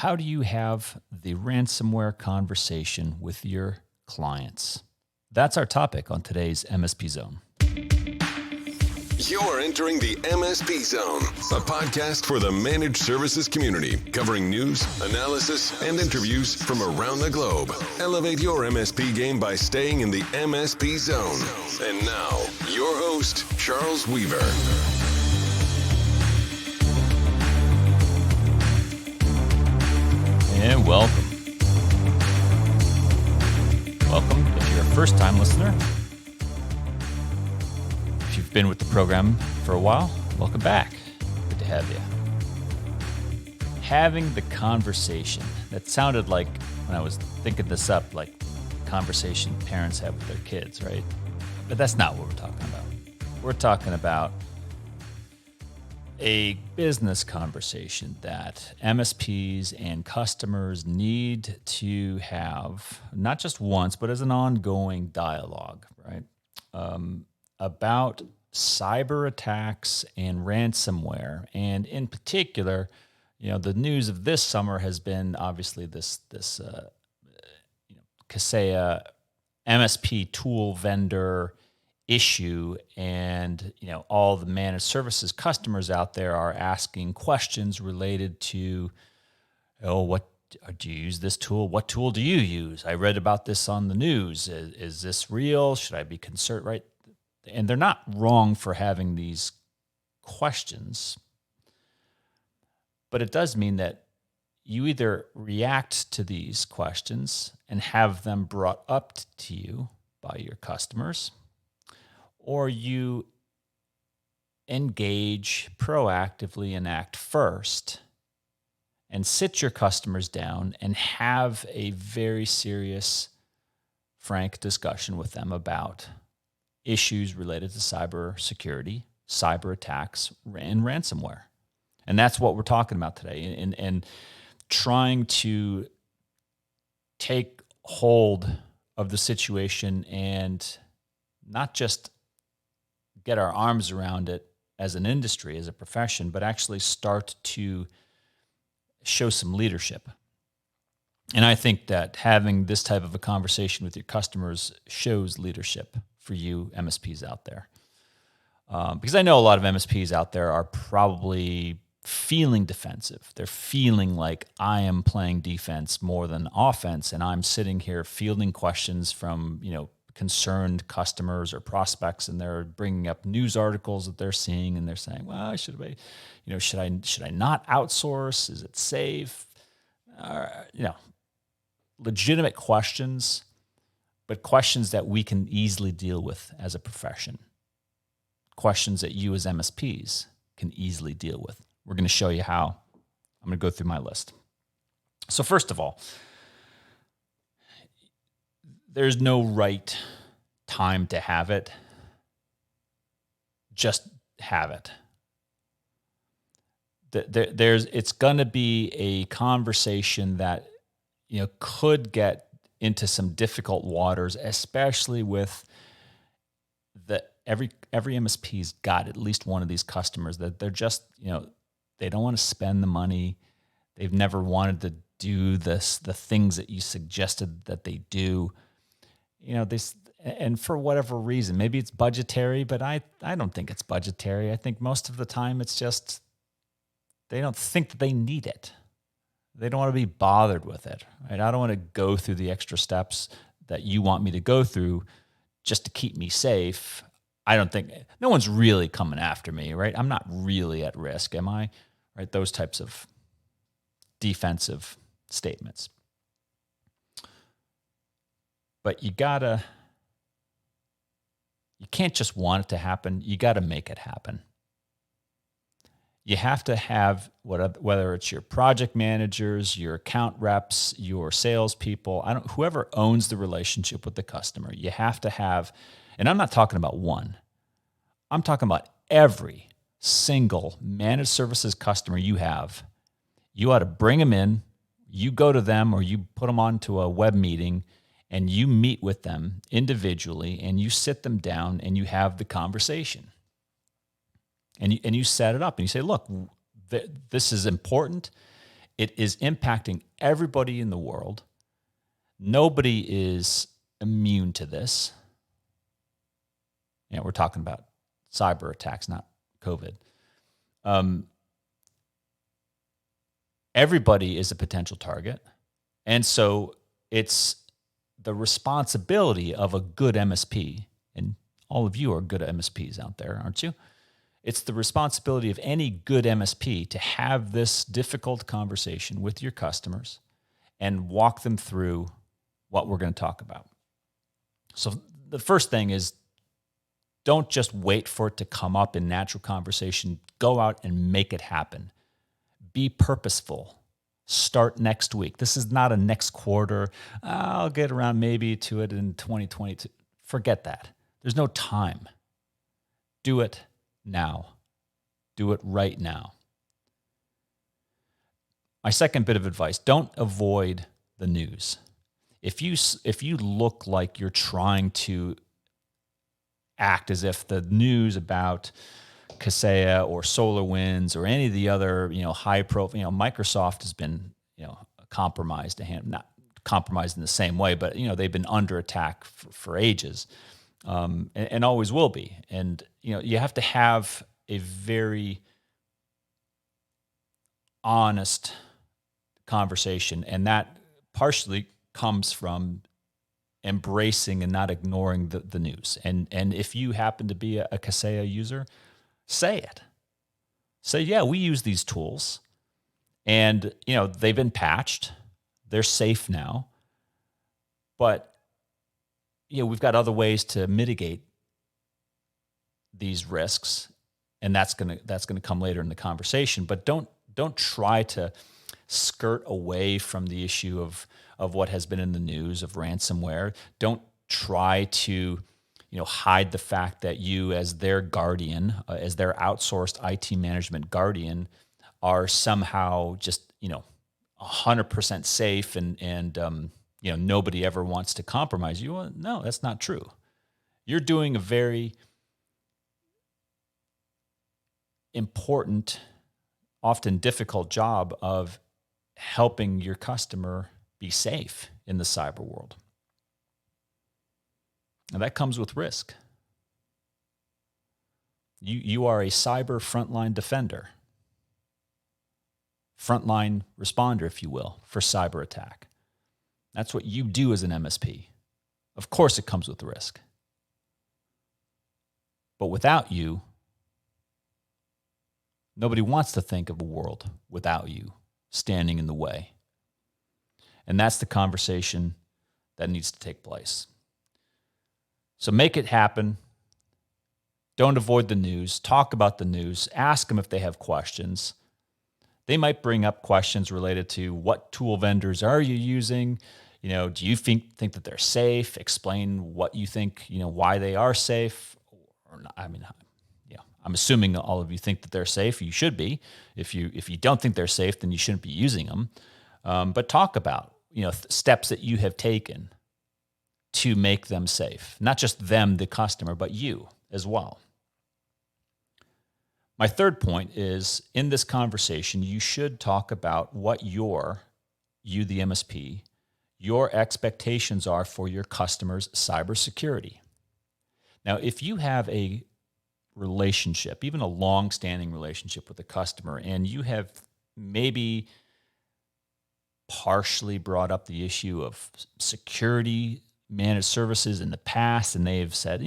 How do you have the ransomware conversation with your clients? That's our topic on today's MSP Zone. You're entering the MSP Zone, a podcast for the managed services community, covering news, analysis, and interviews from around the globe. Elevate your MSP game by staying in the MSP Zone. And now, your host, Charles Weaver. And welcome. Welcome if you're a first-time listener. If you've been with the program for a while, welcome back. Good to have you. Having the conversation. That sounded like, when I was thinking this up, like conversation parents have with their kids, right? But that's not what we're talking about. We're talking about a business conversation that MSPs and customers need to have, not just once, but as an ongoing dialogue, right? About cyber attacks and ransomware. And in particular, the news of this summer has been obviously this Kaseya MSP tool vendor issue, and all the managed services customers out there are asking questions related to, what do you use this tool? What tool do you use? I read about this on the news. Is this real? Should I be concerned? Right? And they're not wrong for having these questions, but it does mean that you either react to these questions and have them brought up to you by your customers, or you engage proactively and act first and sit your customers down and have a very serious, frank discussion with them about issues related to cybersecurity, cyber attacks, and ransomware. And that's what we're talking about today, and trying to take hold of the situation and not just get our arms around it as an industry, as a profession, but actually start to show some leadership. And I think that having this type of a conversation with your customers shows leadership for you MSPs out there. Because I know a lot of MSPs out there are probably feeling defensive. They're feeling like I am playing defense more than offense, and I'm sitting here fielding questions from, concerned customers or prospects, and they're bringing up news articles that they're seeing, and they're saying, "Well, should I not outsource? Is it safe?" Legitimate questions, but questions that we can easily deal with as a profession. Questions that you as MSPs can easily deal with. We're going to show you how. I'm going to go through my list. So first of all, there's no right time to have it. Just have it. It's going to be a conversation that could get into some difficult waters, especially with every MSP's got at least one of these customers that they're just they don't want to spend the money. They've never wanted to do the things that you suggested that they do. And for whatever reason, maybe it's budgetary, but I don't think it's budgetary. I think most of the time it's just they don't think that they need it. They don't want to be bothered with it, right? I don't want to go through the extra steps that you want me to go through just to keep me safe. I don't think no one's really coming after me, right? I'm not really at risk, am I? Right? Those types of defensive statements. But you can't just want it to happen. You got to make it happen. You have to have, whether it's your project managers, your account reps, your salespeople, whoever owns the relationship with the customer, you have to have, and I'm not talking about one. I'm talking about every single managed services customer you have. You ought to bring them in. You go to them, or you put them onto a web meeting, and you meet with them individually, and you sit them down and you have the conversation. And you set it up and you say, look, this is important. It is impacting everybody in the world. Nobody is immune to this. We're talking about cyber attacks, not COVID. Everybody is a potential target. And so it's the responsibility of a good MSP, and all of you are good MSPs out there, aren't you? It's the responsibility of any good MSP to have this difficult conversation with your customers and walk them through what we're going to talk about. So the first thing is, don't just wait for it to come up in natural conversation. Go out and make it happen. Be purposeful. Start next week. This is not a next quarter. I'll get around maybe to it in 2022. Forget that. There's no time. Do it now. Do it right now. My second bit of advice, don't avoid the news. If you look like you're trying to act as if the news about Kaseya or SolarWinds or any of the other, high profile, Microsoft has been, compromised, not compromised in the same way, but, they've been under attack for ages, and always will be. And, you have to have a very honest conversation. And that partially comes from embracing and not ignoring the news. And if you happen to be a Kaseya user, say it. Say, yeah, we use these tools and, they've been patched. They're safe now. But, we've got other ways to mitigate these risks. And that's going to come later in the conversation. But don't try to skirt away from the issue of what has been in the news of ransomware. Don't try to hide the fact that you, as their guardian, as their outsourced IT management guardian, are somehow just 100% safe and nobody ever wants to compromise you. Well, no, that's not true. You're doing a very important, often difficult job of helping your customer be safe in the cyber world. And that comes with risk. You are a cyber frontline defender, frontline responder, if you will, for cyber attack. That's what you do as an MSP. Of course, it comes with risk. But without you, nobody wants to think of a world without you standing in the way. And that's the conversation that needs to take place. So make it happen. Don't avoid the news. Talk about the news. Ask them if they have questions. They might bring up questions related to what tool vendors are you using? Do you think that they're safe? Explain what you think, why they are safe or not. I'm assuming all of you think that they're safe. You should be. If you don't think they're safe, then you shouldn't be using them. But talk about steps that you have taken to make them safe. Not just them, the customer, but you as well. My third point is, in this conversation, you should talk about what you, the MSP, your expectations are for your customers' cybersecurity. Now, if you have a relationship, even a long-standing relationship with a customer, and you have maybe partially brought up the issue of security managed services in the past, and they've said,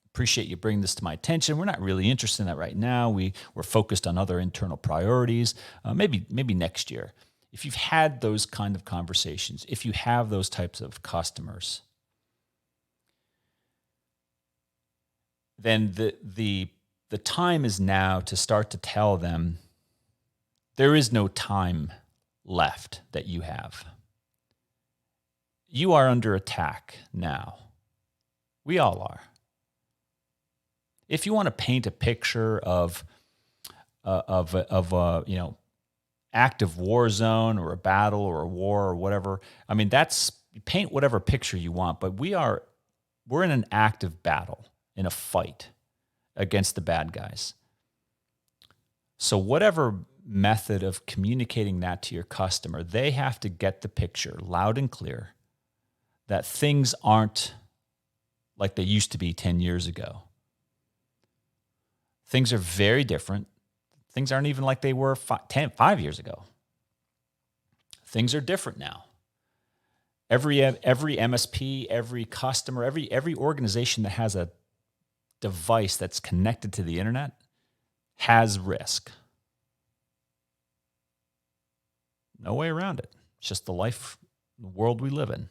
appreciate you bringing this to my attention. We're not really interested in that right now. We're focused on other internal priorities. Maybe next year. If you've had those kind of conversations, if you have those types of customers, then the time is now to start to tell them there is no time left that you have. You are under attack now. We all are. If you want to paint a picture of active war zone or a battle or a war or whatever, paint whatever picture you want, but we're in an active battle, in a fight against the bad guys. So whatever method of communicating that to your customer, they have to get the picture loud and clear that things aren't like they used to be 10 years ago. Things are very different. Things aren't even like they were 5 years ago. Things are different now. Every MSP, every customer, every organization that has a device that's connected to the internet has risk. No way around it. It's just the world we live in.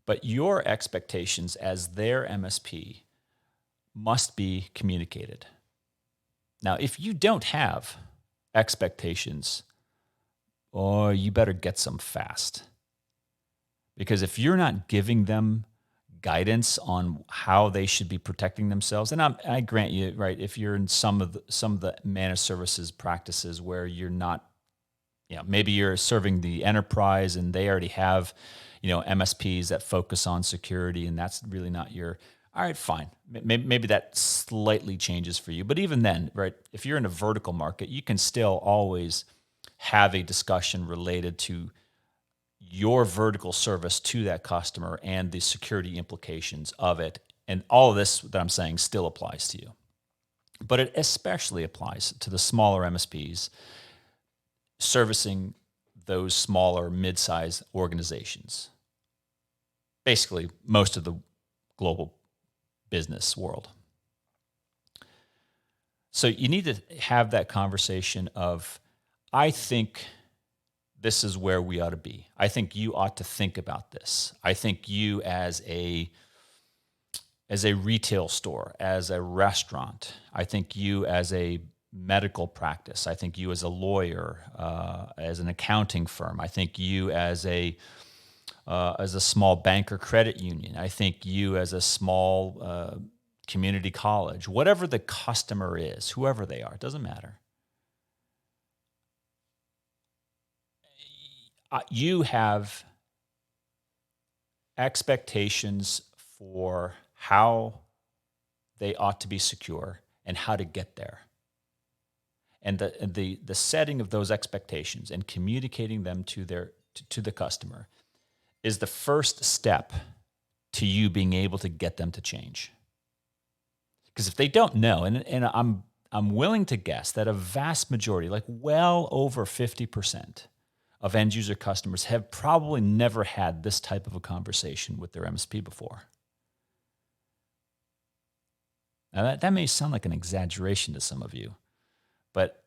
But your expectations as their MSP must be communicated. Now, if you don't have expectations, you better get some fast. Because if you're not giving them guidance on how they should be protecting themselves, and I grant you, right, if you're in some of the managed services practices where you're not, maybe you're serving the enterprise and they already have, MSPs that focus on security, and that's really not all right, fine. Maybe that slightly changes for you. But even then, right, if you're in a vertical market, you can still always have a discussion related to your vertical service to that customer and the security implications of it. And all of this that I'm saying still applies to you. But it especially applies to the smaller MSPs servicing those smaller, mid-sized organizations. Basically, most of the global business world. So you need to have that conversation of, I think this is where we ought to be. I think you ought to think about this. I think you as a retail store, as a restaurant, I think you as a medical practice, I think you as a lawyer, as an accounting firm, I think you as a small bank or credit union, I think you as a small community college, whatever the customer is, whoever they are, it doesn't matter. You have expectations for how they ought to be secure and how to get there. And the setting of those expectations and communicating them to the customer is the first step to you being able to get them to change. Because if they don't know, and I'm willing to guess that a vast majority, like well over 50% of end user customers have probably never had this type of a conversation with their MSP before. Now that may sound like an exaggeration to some of you, but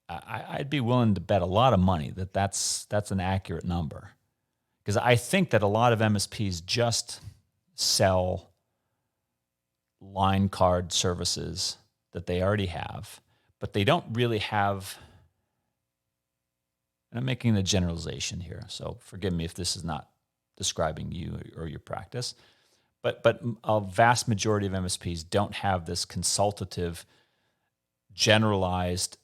I'd be willing to bet a lot of money that that's an accurate number. Because I think that a lot of MSPs just sell line card services that they already have, but they don't really have, and I'm making a generalization here, so forgive me if this is not describing you or your practice, but a vast majority of MSPs don't have this consultative, generalized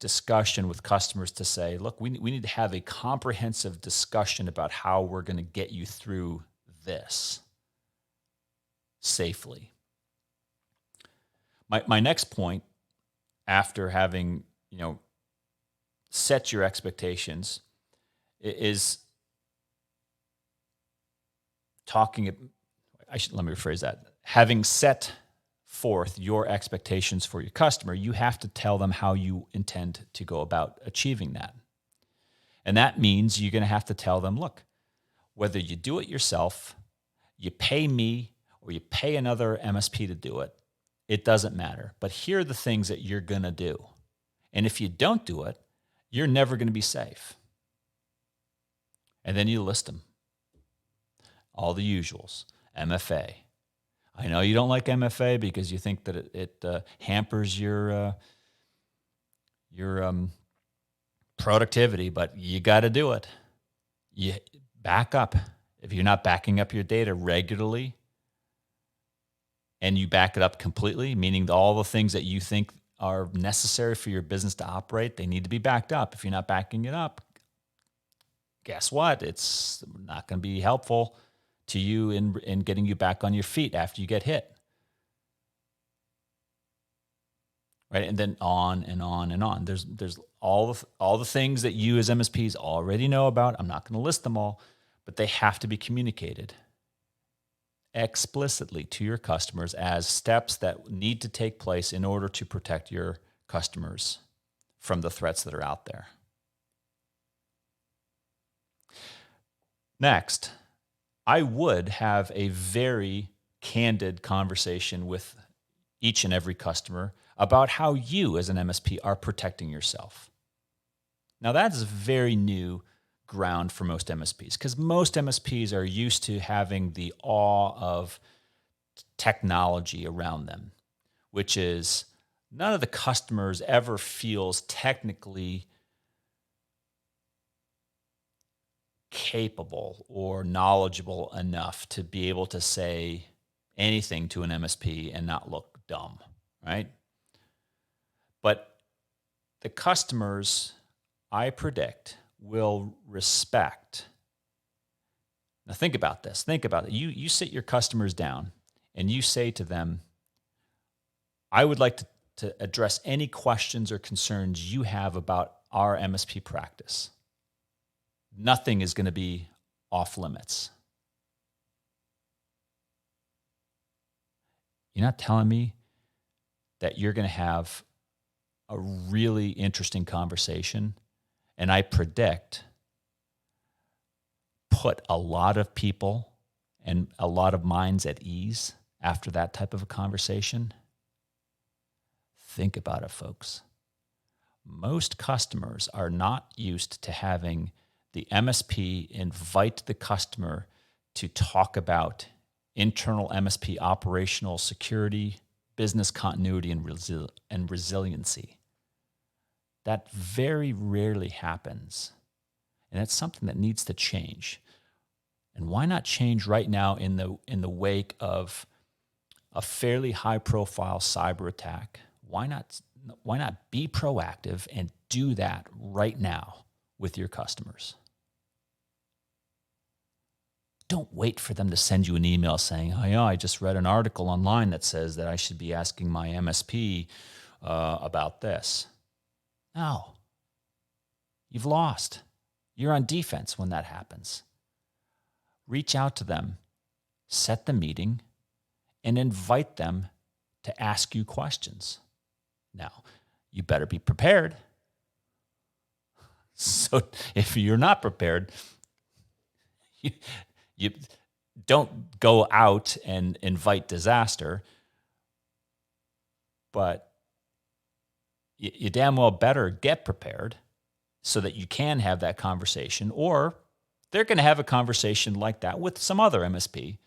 discussion with customers to say, look, we need to have a comprehensive discussion about how we're going to get you through this safely. My next point, after having set your expectations, is let me rephrase that. Having set forth your expectations for your customer, you have to tell them how you intend to go about achieving that. And that means you're going to have to tell them, look, whether you do it yourself, you pay me, or you pay another MSP to do it, it doesn't matter. But here are the things that you're going to do. And if you don't do it, you're never going to be safe. And then you list them. All the usuals. MFA. I know you don't like MFA because you think that it hampers your productivity, but you got to do it. You back up. If you're not backing up your data regularly and you back it up completely, meaning all the things that you think are necessary for your business to operate, they need to be backed up. If you're not backing it up, guess what? It's not going to be helpful to you in getting you back on your feet after you get hit. right? And then on and on and on. There's all the things that you as MSPs already know about. I'm not going to list them all, but they have to be communicated explicitly to your customers as steps that need to take place in order to protect your customers from the threats that are out there. Next, I would have a very candid conversation with each and every customer about how you as an MSP are protecting yourself. Now, that is very new ground for most MSPs because most MSPs are used to having the awe of technology around them, which is none of the customers ever feels technically capable or knowledgeable enough to be able to say anything to an MSP and not look dumb, right? But the customers, I predict, will respect. Now think about this. Think about it. You sit your customers down and you say to them, I would like to address any questions or concerns you have about our MSP practice. Nothing is going to be off limits. You're not telling me that you're going to have a really interesting conversation, and I predict put a lot of people and a lot of minds at ease after that type of a conversation? Think about it, folks. Most customers are not used to having the MSP invite the customer to talk about internal MSP operational security, business continuity, and resiliency. That very rarely happens. And that's something that needs to change. And why not change right now in the wake of a fairly high-profile cyber attack? Why not be proactive and do that right now with your customers? Don't wait for them to send you an email saying, oh, yeah, I just read an article online that says that I should be asking my MSP about this. No. You've lost. You're on defense when that happens. Reach out to them, set the meeting, and invite them to ask you questions. Now, you better be prepared. So if you're not prepared, you don't go out and invite disaster, but you damn well better get prepared so that you can have that conversation, or they're going to have a conversation like that with some other MSP,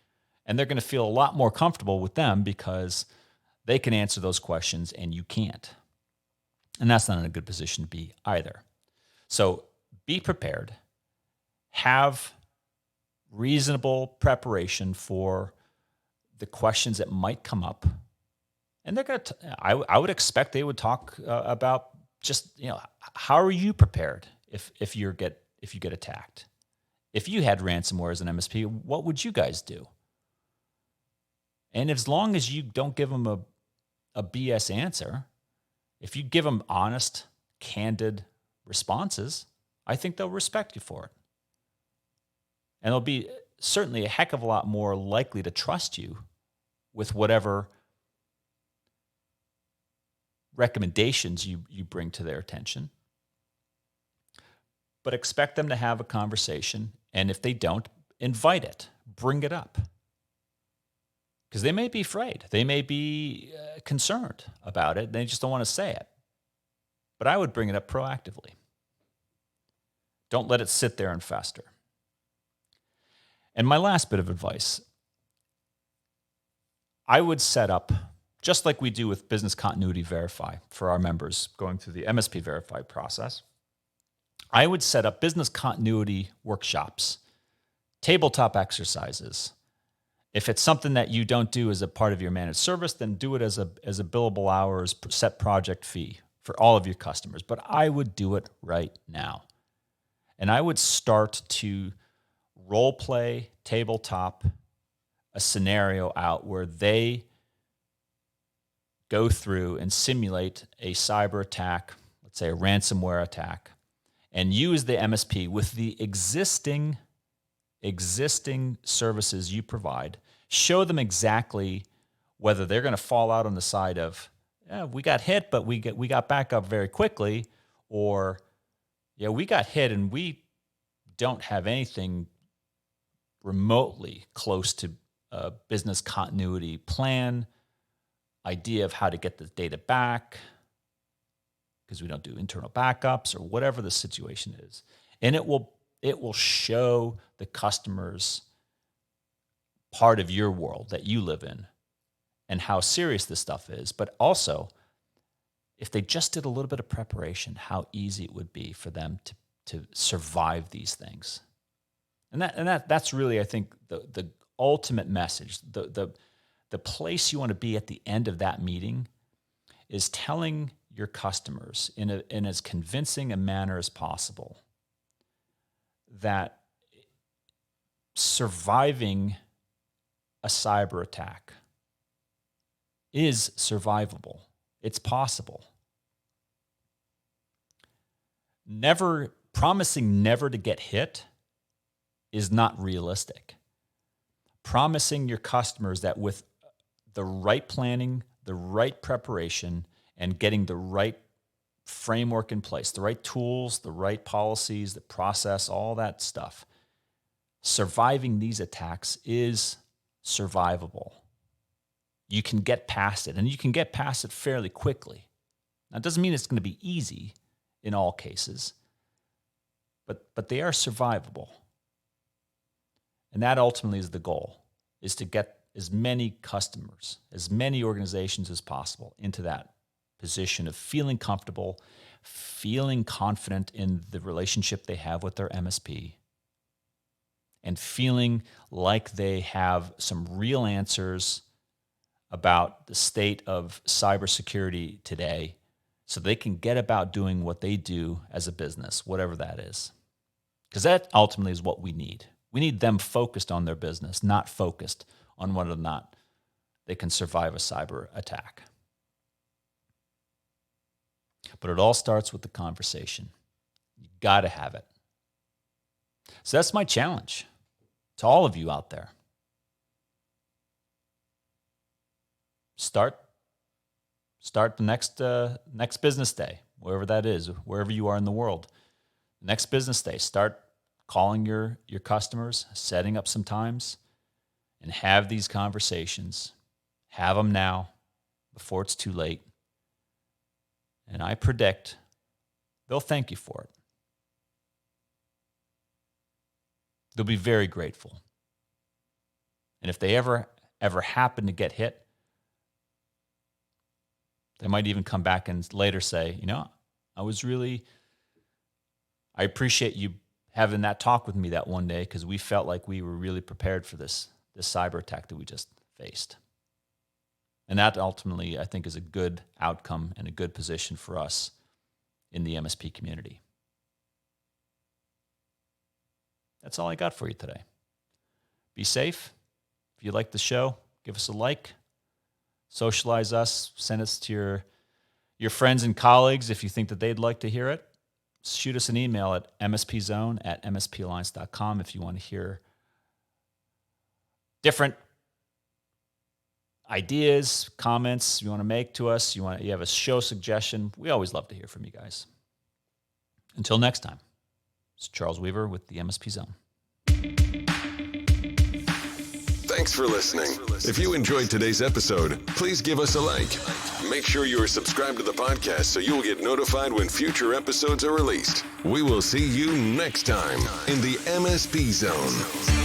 and they're going to feel a lot more comfortable with them because they can answer those questions and you can't. And that's not in a good position to be either. So be prepared. Have reasonable preparation for the questions that might come up. And they're going to, I would expect they would talk about just, how are you prepared if you get attacked? If you had ransomware as an MSP, what would you guys do? And as long as you don't give them a BS answer, if you give them honest, candid responses, I think they'll respect you for it. And they'll be certainly a heck of a lot more likely to trust you with whatever recommendations you bring to their attention. But expect them to have a conversation, and if they don't, invite it, bring it up. Because they may be afraid. They may be concerned about it. They just don't want to say it. But I would bring it up proactively. Don't let it sit there and fester. And my last bit of advice, I would set up, just like we do with Business Continuity Verify for our members going through the MSP Verify process, I would set up business continuity workshops, tabletop exercises. If it's something that you don't do as a part of your managed service, then do it as a billable hours set project fee for all of your customers. But I would do it right now. And I would start to role play, tabletop, a scenario out where they go through and simulate a cyber attack, let's say a ransomware attack, and use the MSP with the existing services you provide, show them exactly whether they're going to fall out on the side of, yeah, we got hit, but we got back up very quickly, or, yeah, we got hit and we don't have anything remotely close to a business continuity plan, idea of how to get the data back, because we don't do internal backups or whatever the situation is. And it will show the customers part of your world that you live in and how serious this stuff is. But also, if they just did a little bit of preparation, how easy it would be for them to survive these things. And that's really, I think, the ultimate message. The place you want to be at the end of that meeting is telling your customers in as convincing a manner as possible that surviving a cyber attack is survivable. It's possible. Promising never to get hit is not realistic. Promising your customers that with the right planning, the right preparation, and getting the right framework in place, the right tools, the right policies, the process, all that stuff, surviving these attacks is survivable. You can get past it, and you can get past it fairly quickly. Now, it doesn't mean it's going to be easy in all cases, but they are survivable. And that ultimately is the goal, is to get as many customers, as many organizations as possible into that position of feeling comfortable, feeling confident in the relationship they have with their MSP, and feeling like they have some real answers about the state of cybersecurity today so they can get about doing what they do as a business, whatever that is. Because that ultimately is what we need. We need them focused on their business, not focused on whether or not they can survive a cyber attack. But it all starts with the conversation. You got to have it. So that's my challenge to all of you out there. Start the next business day, wherever that is, wherever you are in the world. Next business day, start calling your customers, setting up some times, and have these conversations. Have them now before it's too late. And I predict they'll thank you for it. They'll be very grateful. And if they ever happen to get hit, they might even come back and later say, I appreciate you having that talk with me that one day, because we felt like we were really prepared for this cyber attack that we just faced. And that ultimately, I think, is a good outcome and a good position for us in the MSP community. That's all I got for you today. Be safe. If you like the show, give us a like. Socialize us. Send us to your friends and colleagues if you think that they'd like to hear it. Shoot us an email at mspzone@mspalliance.com if you want to hear different ideas, comments you want to make to us. You have a show suggestion. We always love to hear from you guys. Until next time, it's Charles Weaver with the MSP Zone. Thanks for listening. If you enjoyed today's episode, please give us a like. Make sure you are subscribed to the podcast so you will get notified when future episodes are released. We will see you next time in the MSP Zone.